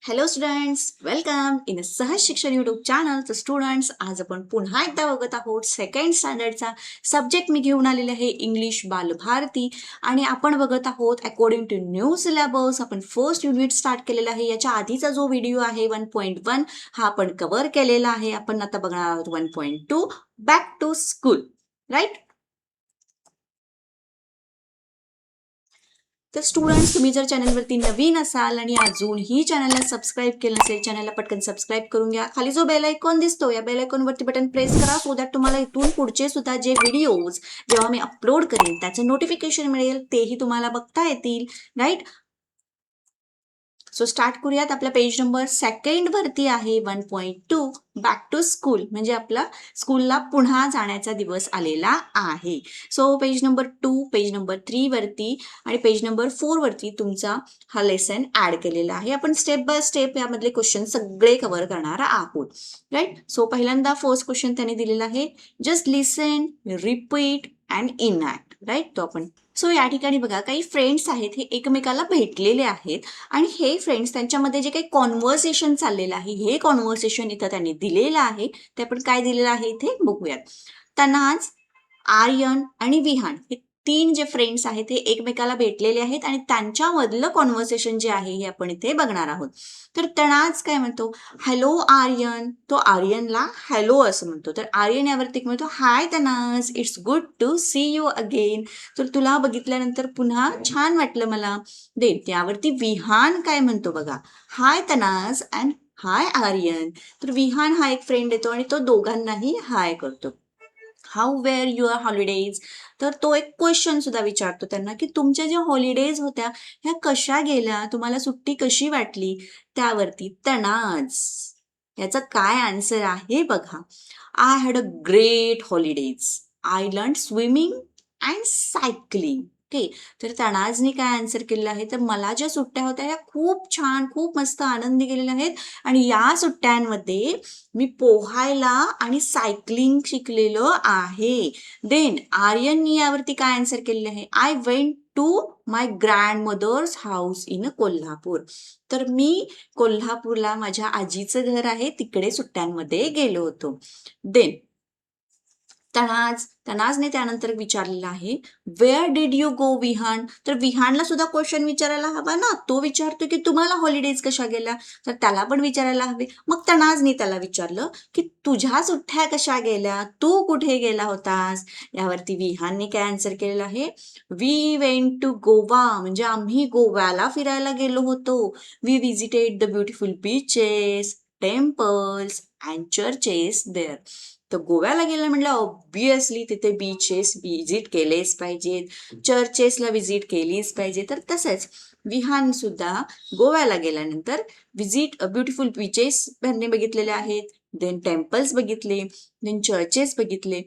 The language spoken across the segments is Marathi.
हॅलो स्टुडंट्स, वेलकम इन सहज शिक्षण यूट्यूब चॅनल. तर स्टुडंट्स, आज आपण पुन्हा एकदा बघत आहोत सेकंड स्टँडर्डचा सब्जेक्ट. मी घेऊन आलेले आहे इंग्लिश बालभारती आणि आपण बघत आहोत अकॉर्डिंग टू न्यू सिलेबस. आपण फर्स्ट युनिट स्टार्ट केलेला आहे. याच्या आधीचा जो व्हिडिओ आहे 1.1 हा आपण कव्हर केलेला आहे. आपण आता बघणार आहोत 1.2 बॅक टू स्कूल, राईट. तर स्टुडंट्स, तुम्ही जर चॅनलवरती नवीन असाल आणि अजूनही चॅनलला सबस्क्राईब केलं नसेल, चॅनलला पटकन सबस्क्राईब करून घ्या. खाली जो बेल आयकॉन दिसतो, या बेल आयकॉनवरती बटन प्रेस करा, सो दॅट तुम्हाला इथून पुढचे सुद्धा जे व्हिडिओज जेव्हा मी अपलोड करेन त्याचं नोटिफिकेशन मिळेल, तेही तुम्हाला बघता येतील, राईट. सो स्टार्ट करूयात. आपला पेज नंबर सेकंड वरती आहे 1.2 बॅक टू स्कूल, म्हणजे आपला स्कूलला पुन्हा जाण्याचा दिवस आलेला आहे. So page number 2, page number 3 वरती आणि पेज नंबर 4 वरती तुमचा हा लेसन ऍड केलेला आहे. आपण स्टेप बाय स्टेप यामधले क्वेश्चन सगळे कव्हर करणार आहोत, राईट. सो पहिल्यांदा फर्स्ट क्वेश्चन त्यांनी दिलेला आहे, just listen, repeat and enact, right. तो आपण सो या ठिकाणी बघा, काही फ्रेंड्स आहेत, हे एकमेकाला भेटलेले आहेत आणि हे फ्रेंड्स त्यांच्यामध्ये जे काही कॉन्व्हर्सेशन चाललेलं आहे, हे कॉन्व्हर्सेशन इथं त्यांनी दिलेलं आहे. ते आपण काय दिलेलं आहे इथे बघूयात. तनाज, आर्यन आणि विहान हे तीन जे फ्रेंड्स आहेत हे एकमेकाला भेटलेले आहेत आणि त्यांच्यामधलं कॉन्व्हर्सेशन जे आहे हे आपण इथे बघणार आहोत. तर तनाज काय म्हणतो, हॅलो आर्यन. तो आर्यनला हॅलो असं म्हणतो. तर आर्यन यावरती म्हणतो, hi Tanaz, it's good to see you again. तर तुला बघितल्यानंतर पुन्हा छान वाटलं मला. त्यावरती विहान काय म्हणतो बघा, हाय तनाज अँड हाय आर्यन. तर विहान हा एक फ्रेंड येतो आणि तो दोघांनाही हाय करतो. How were your holidays. तर तो एक क्वेश्चन सुद्धा विचारतो त्यांना की तुमच्या ज्या हॉलिडेज होत्या ह्या कशा गेल्या, तुम्हाला सुट्टी कशी वाटली. त्यावरती तनाज याचा काय आन्सर आहे बघा, I had a great holidays, I learn swimming and cycling. Okay. तर तनाजने काय आन्सर केलेलं आहे, तर मला ज्या सुट्ट्या होत्या ह्या खूप छान, खूप मस्त आनंदी गेलेल्या आहेत आणि या सुट्ट्यांमध्ये मी पोहायला आणि सायकलिंग शिकलेलं आहे. देन आर्यननी यावरती काय आन्सर केलेलं आहे, I went to my grandmother's house in Kolhapur. तर मी कोल्हापूरला माझ्या आजीचं घर आहे तिकडे सुट्ट्यांमध्ये गेलो होतो. देन तनाजने त्यानंतर विचारलेलं आहे, where did you go Vihaan. तर विहानला सुद्धा क्वेश्चन विचारायला हवा ना. तो विचारतो की तुम्हाला हॉलिडेज कशा गेल्या, तर त्याला पण विचारायला हवे. मग तनाजने त्याला विचारलं की तुझ्या सुट्ट्या कशा गेल्या, तू कुठे गेला होतास. यावरती विहानने काय आन्सर केलेलं आहे, वी वेंट टू गोवा, म्हणजे आम्ही गोव्याला फिरायला गेलो होतो. We visited the beautiful beaches, temples and churches there. तर गोव्याला गेलं म्हटलं ऑब्विसली तिथे बीचेस व्हिजिट केलेच पाहिजेत, चर्चेसला व्हिजिट केलीच पाहिजे. तर तसंच विहान सुद्धा गोव्याला गेल्यानंतर ब्युटिफुल बीचेस त्यांनी बघितलेले आहेत, देन टेम्पल्स बघितले, देन चर्चेस बघितले.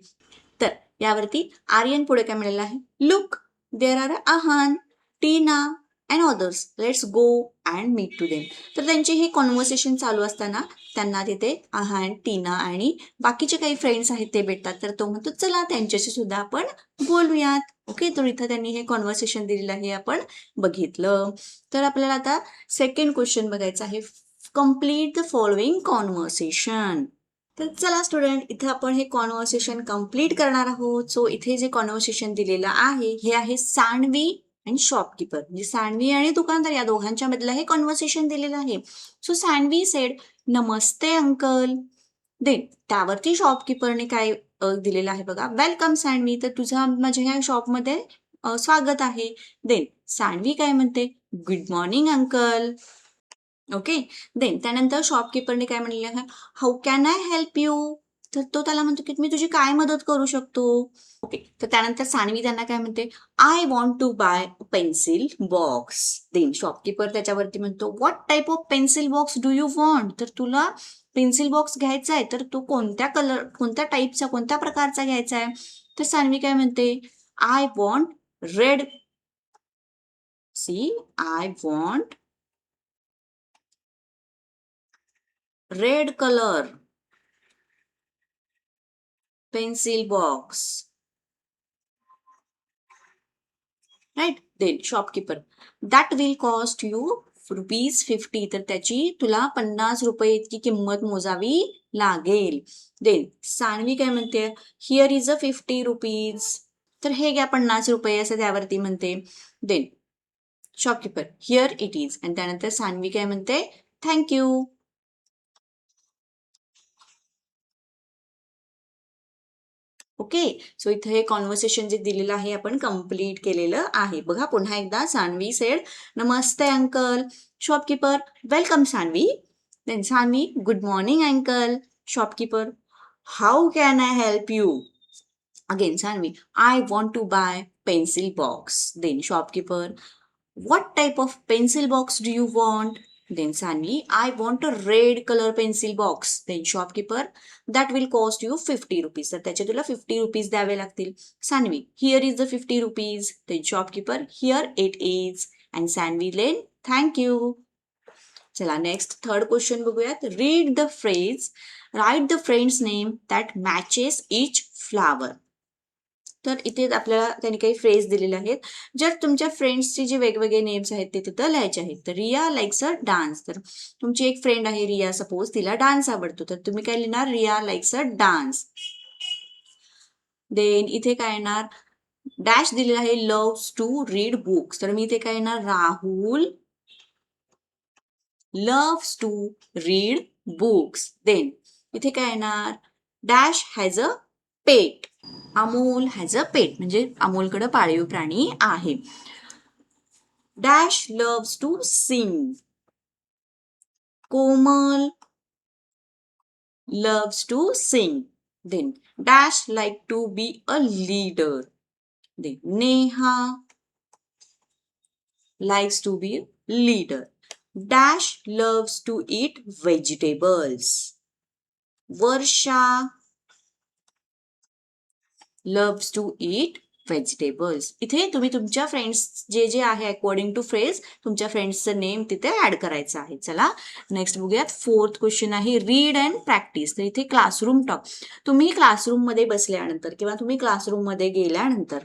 तर यावरती आर्यन पुढे काय मिळालेलं आहे, look there are Aahan, Tina and others, let's go and meet to them. तर त्यांची ही कॉन्व्हर्सेशन चालू असताना त्यांना तिथे आहान, टीना आणि बाकीचे काही फ्रेंड्स आहेत ते भेटतात. तर तो म्हणतो चला त्यांच्याशी सुद्धा आपण बोलूयात. ओके. तर इथं त्यांनी हे कॉन्व्हर्सेशन दिलेलं आहे आपण बघितलं. तर आपल्याला आता सेकंड क्वेश्चन बघायचा आहे, कम्प्लीट द फॉलोइंग कॉन्व्हर्सेशन. तर चला स्टुडंट, इथे आपण हे कॉन्व्हर्सेशन कम्प्लीट करणार आहोत. सो इथे जे कॉन्व्हर्सेशन दिलेलं आहे हे आहे सानवी आणि शॉपकीपर, म्हणजे सानवी आणि दुकानदार या दोघांच्या मधलं हे कॉन्व्हर्सेशन दिलेलं आहे. So Saanvi said, namaste uncle. Then त्यावरती शॉपकीपरने काय दिलेलं आहे बघा, वेलकम सानवी, तर तुझं माझ्या ह्या शॉपमध्ये स्वागत आहे. देन सानवी काय म्हणते, good morning uncle. Okay. Then त्यानंतर शॉपकीपरने काय म्हणलेलं आहे, how can I help you. तर तो त्याला म्हणतो की मी तुझी काय मदत करू शकतो. ओके. तर त्यानंतर सानवी त्यांना काय म्हणते, I want to buy pencil box. Then shopkeeper त्याच्यावरती म्हणतो, what type of pencil box do you want. तर तुला पेन्सिल बॉक्स घ्यायचा आहे, तर तो कोणत्या टाईपचा, कोणत्या प्रकारचा घ्यायचा आहे. तर सानवी काय म्हणते, I want red, I want red colour pencil box, right. Then shopkeeper, that will cost you ₹50 तर त्याची तुला 50 रुपये इतकी किंमत मोजावी लागेल. देन सानवी काय म्हणते, हिअर इज अ ₹50 तर हे घ्या 50 रुपये असं त्यावरती म्हणते. Then shopkeeper here it is आणि त्यानंतर सानवी काय म्हणते, थँक्यू. ओके, सो इथे हे कॉन्व्हर्सेशन जे दिलेलं आहे आपण कम्प्लीट केलेलं आहे. बघा पुन्हा एकदा Sanvi said, namaste uncle. Shopkeeper, welcome Sanvi. Then Sanvi, good morning uncle. Shopkeeper, how can I help you? Again, Sanvi, I want to buy pencil box. Then shopkeeper, what type of pencil box do you want? Then Sanvi, I want a red color pencil box. Then shopkeeper, that will cost you 50 rupees. तर त्याचे तुला 50 rupees द्यावे लागतील. Sanvi, here is the 50 rupees. Then shopkeeper, here it is. And Sanvi Lane, thank you. चला नेक्स्ट थर्ड क्वेश्चन बघूयात. Read the phrase, write the friends name that matches each flower. तर इथे आपल्याला त्यांनी काही फ्रेज दिलेले आहेत. जर तुमच्या फ्रेंड्सचे जे वेगवेगळे नेम्स आहेत ते तिथं लिहायचे आहेत. तर रिया लाईक्स अ डान्स. तर तुमची एक फ्रेंड आहे रिया, सपोज तिला डान्स आवडतो, तर तुम्ही काय लिहिणार, रिया लाईक्स अ डान्स. देन इथे काय येणार, डॅश दिलेला आहे, लव्स टू रीड बुक्स. तर मी इथे काय येणार, Rahul loves to read books. Then इथे काय येणार, Dash has a pet. Amol has a pet म्हणजे अमोलकडे पाळीव प्राणी आहे. Dash loves to sing. Komal loves to sing. Then dash like to be a leader. Then Neha likes to be a leader. Dash loves to eat vegetables. Varsha loves to eat vegetables. इथे तुम्ही तुमच्या फ्रेंड्स जे जे आहे अकॉर्डिंग टू फ्रेज तुमच्या फ्रेंड्सचं नेम तिथे ऍड करायचं आहे. चला नेक्स्ट बघूयात. फोर्थ क्वेश्चन आहे रीड अँड प्रॅक्टिस. तर इथे क्लासरूम टॉक. तुम्ही क्लासरूम मध्ये बसल्यानंतर किंवा तुम्ही क्लासरूम मध्ये गेल्यानंतर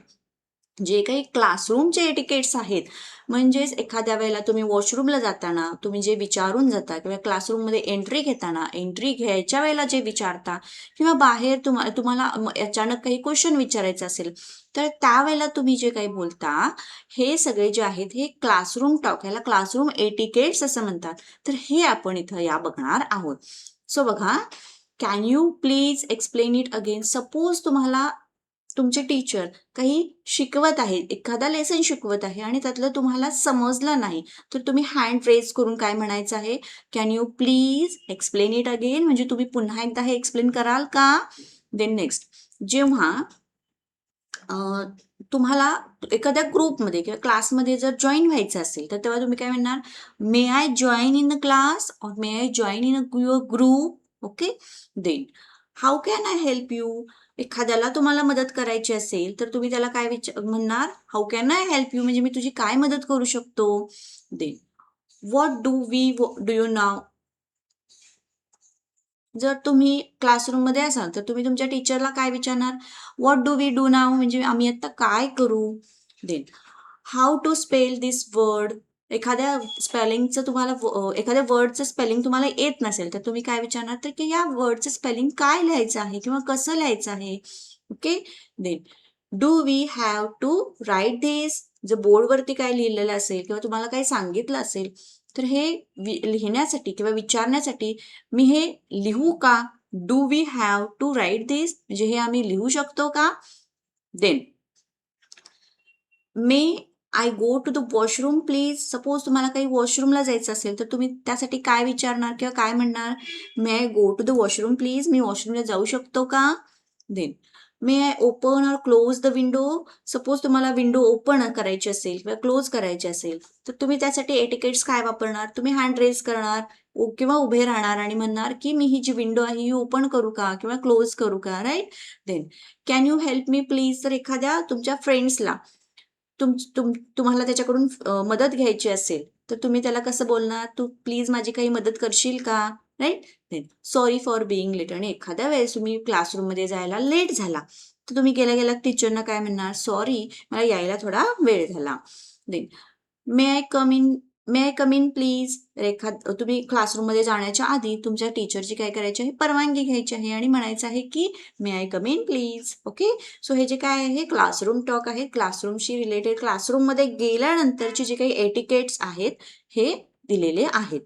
जे काही क्लासरूमचे एटिकेट्स आहेत, म्हणजेच एखाद्या वेळेला तुम्ही वॉशरूमला जाताना तुम्ही जे विचारून जाता किंवा क्लासरूममध्ये एंट्री घेताना एंट्री घ्यायच्या वेळेला जे विचारता किंवा बाहेर तुम्हाला अचानक काही क्वेश्चन विचारायचं असेल तर त्यावेळेला तुम्ही जे काही बोलता हे सगळे जे आहेत हे क्लासरूम टॉक, ह्याला क्लासरूम एटिकेट्स असं म्हणतात. तर हे आपण इथं या बघणार आहोत. सो बघा, can you please explain it again. Suppose तुम्हाला तुमचे टीचर काही शिकवत आहेत, एखादा लेसन शिकवत आहे आणि त्यातलं तुम्हाला समजलं नाही, तर तुम्ही हँड रेज करून काय म्हणायचं आहे, can you please explain it again, म्हणजे तुम्ही पुन्हा एकदा हे एक्सप्लेन कराल का. देन नेक्स्ट, जेव्हा तुम्हाला एखाद्या ग्रुपमध्ये किंवा क्लासमध्ये जर जॉईन व्हायचं असेल तर तेव्हा तुम्ही काय म्हणणार, may I join in the class और may I join in your group. Okay. Then how can I help you. एखाद्याला तुम्हाला मदत करायची असेल तर तुम्ही त्याला काय म्हणणार, how can I help you म्हणजे मी तुझी काय मदत करू शकतो. देन व्हॉट डू यू नाव. जर तुम्ही क्लासरूममध्ये असाल तर तुम्ही तुमच्या टीचरला काय विचारणार, व्हॉट डू वी डू नाव म्हणजे आम्ही आता काय करू. Then how to spell this word. एखाद्या स्पेलिंगचं तुम्हाला एखाद्या वर्डचं स्पेलिंग तुम्हाला येत नसेल तर तुम्ही काय विचारणार, तर की या वर्डचं स्पेलिंग काय लिहायचं आहे किंवा कसं लिहायचं आहे. Okay. Then do we have to write this. जर बोर्डवरती काय लिहिलेलं असेल किंवा तुम्हाला काही सांगितलं असेल तर हे लिहिण्यासाठी किंवा विचारण्यासाठी मी हे लिहू का. Do we have to write this म्हणजे हे आम्ही लिहू शकतो का. Then may I go to the washroom please. Suppose तुम्हाला काही वॉशरूमला जायचं असेल तर तुम्ही त्यासाठी काय विचारणार किंवा काय म्हणणार, may I go to the washroom please, मी वॉशरूमला जाऊ शकतो का. Then may I open or close the window. Suppose तुम्हाला विंडो ओपन करायची असेल किंवा क्लोज करायची असेल तर तुम्ही त्यासाठी एटिकेट्स काय वापरणार, तुम्ही हँड रेज करणार किंवा उभे राहणार आणि म्हणणार की मी ही जी विंडो आहे ही ओपन करू का किंवा क्लोज करू का. Right. Then can you help me please. तर एखाद्या तुमच्या फ्रेंड्सला तुम्हाला त्याच्याकडून मदत घ्यायची असेल तर तुम्ही त्याला कसं बोलणार, तू प्लीज माझी काही मदत करशील का. Right. Then sorry for being late. आणि एखाद्या वेळेस तुम्ही क्लासरूममध्ये जायला लेट झाला तर तुम्ही गेल्या गेल्या टीचरना काय म्हणणार, सॉरी मला यायला थोडा वेळ झाला. Then may I come in may I come in please. तुम्ही क्लासरूममध्ये जाण्याच्या आधी तुमच्या टीचरची काय करायची आहे, परवानगी घ्यायची आहे आणि म्हणायचं आहे की may I come in please. Okay. So हे जे काय आहे क्लासरूम टॉक आहे, क्लासरूमशी रिलेटेड क्लासरूममध्ये गेल्यानंतरचे जे काही एटिकेट्स आहेत हे दिलेले आहेत.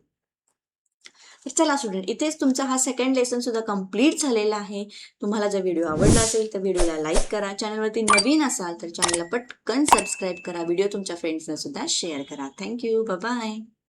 तर चला स्टुडंट, इथेच तुमचा हा सेकंड लेसन सुद्धा कंप्लीट झालेला आहे. तुम्हाला जर व्हिडिओ आवडला असेल तर व्हिडिओला लाईक करा. चॅनलवरती नवीन असाल तर चॅनलला पटकन सबस्क्राईब करा. व्हिडिओ तुमच्या फ्रेंड्सना सुद्धा शेअर करा. थँक्यू. बाय.